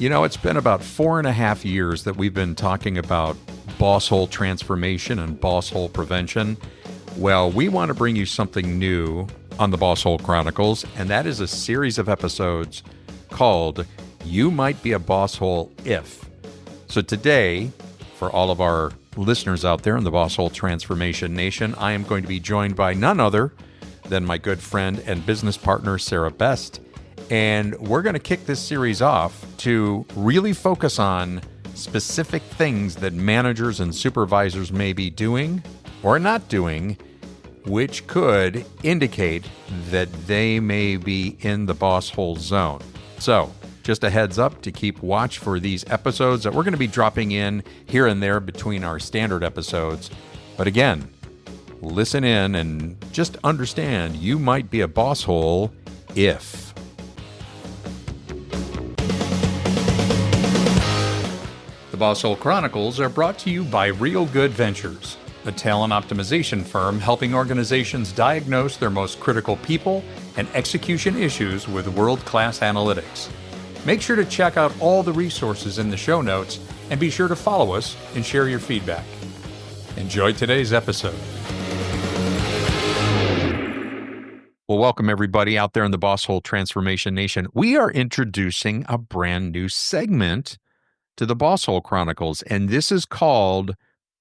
You know, it's been about 4.5 years that we've been talking about Bosshole transformation and Bosshole prevention. Well, we want to bring you something new on the Bosshole Chronicles, and that is a series of episodes called You Might Be a Bosshole If. So today, for all of our listeners out there in the Bosshole Transformation Nation, I am going to be joined by none other than my good friend and business partner, Sara Best. And we're going to kick this series off to really focus on specific things that managers and supervisors may be doing or not doing, which could indicate that they may be in the Bosshole zone. So, just a heads up to keep watch for these episodes that we're going to be dropping in here and there between our standard episodes. But again, listen in and just understand you might be a Bosshole if. The Bosshole Chronicles are brought to you by Real Good Ventures, a talent optimization firm helping organizations diagnose their most critical people and execution issues with world-class analytics. Make sure to check out all the resources in the show notes and be sure to follow us and share your feedback. Enjoy today's episode. Well, welcome everybody out there in the Bosshole Transformation Nation. We are introducing a brand new segment to the Bosshole Chronicles, and this is called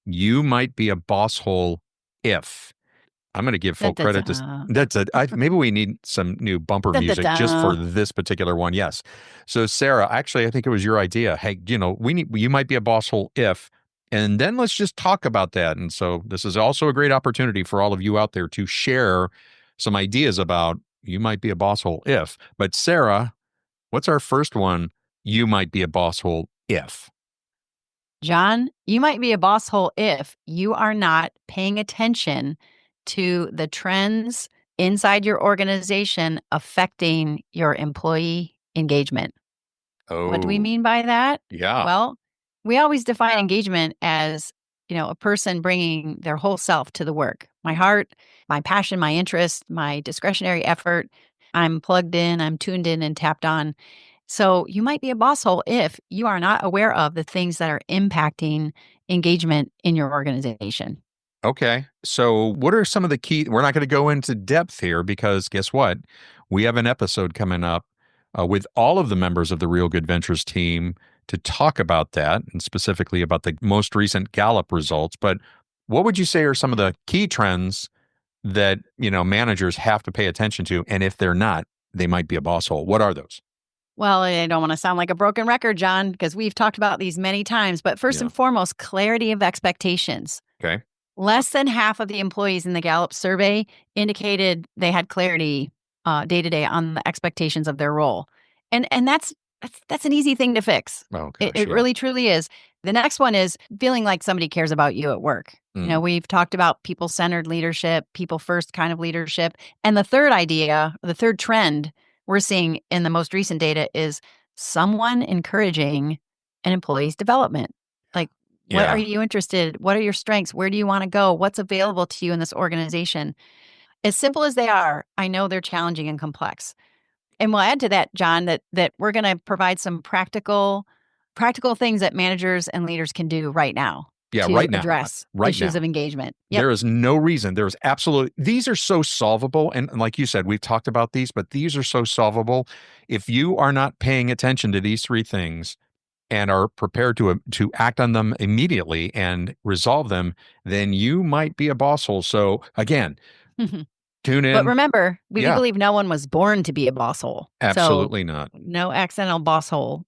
You Might Be a Bosshole If. I'm going to give full credit to maybe we need some new bumper music just for this particular one. Yes. So Sara, actually, I think it was your idea. Hey, you might be a Bosshole if, and then let's just talk about that. And so this is also a great opportunity for all of you out there to share some ideas about you might be a Bosshole if. But Sara, what's our first one? You might be a Bosshole if. John, you might be a Bosshole if you are not paying attention to the trends inside your organization affecting your employee engagement. Oh. What do we mean by that? Yeah. Well, we always define engagement as, a person bringing their whole self to the work. My heart, my passion, my interest, my discretionary effort. I'm plugged in, I'm tuned in and tapped on. So you might be a Bosshole if you are not aware of the things that are impacting engagement in your organization. Okay. So what are some of the key, we're not going to go into depth here because guess what? We have an episode coming up with all of the members of the Real Good Ventures team to talk about that and specifically about the most recent Gallup results. But what would you say are some of the key trends that, managers have to pay attention to? And if they're not, they might be a Bosshole. What are those? Well, I don't want to sound like a broken record, John, because we've talked about these many times. But first and foremost, clarity of expectations. Okay. Less than half of the employees in the Gallup survey indicated they had clarity day to day on the expectations of their role. And that's an easy thing to fix. Oh, gosh, It really, truly is. The next one is feeling like somebody cares about you at work. We've talked about people-centered leadership, people-first kind of leadership. And the third trend we're seeing in the most recent data is someone encouraging an employee's development. Like, what are you interested? What are your strengths? Where do you want to go? What's available to you in this organization? As simple as they are, I know they're challenging and complex. And we'll add to that, John, that we're going to provide some practical things that managers and leaders can do right now to address issues of engagement. Yep. There is no reason. There's absolutely, these are so solvable. And like you said, we've talked about these, but these are so solvable. If you are not paying attention to these three things and are prepared to act on them immediately and resolve them, then you might be a Bosshole. So again, tune in. But remember, we believe no one was born to be a Bosshole. Absolutely not. No accidental Bossholes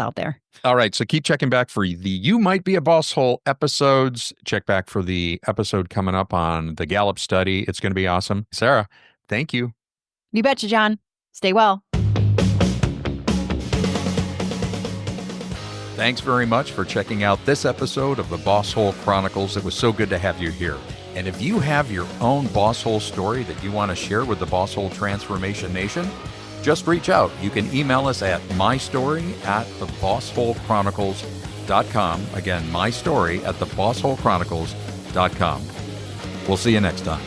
out there. All right. So keep checking back for the You Might Be a Bosshole episodes. Check back for the episode coming up on the Gallup study. It's going to be awesome. Sara, thank you. You betcha, John. Stay well. Thanks very much for checking out this episode of the Bosshole Chronicles. It was so good to have you here. And if you have your own Bosshole story that you want to share with the Bosshole Transformation Nation, just reach out. You can email us at mystory@thebossholechronicles.com. Again, mystory@thebossholechronicles.com. We'll see you next time.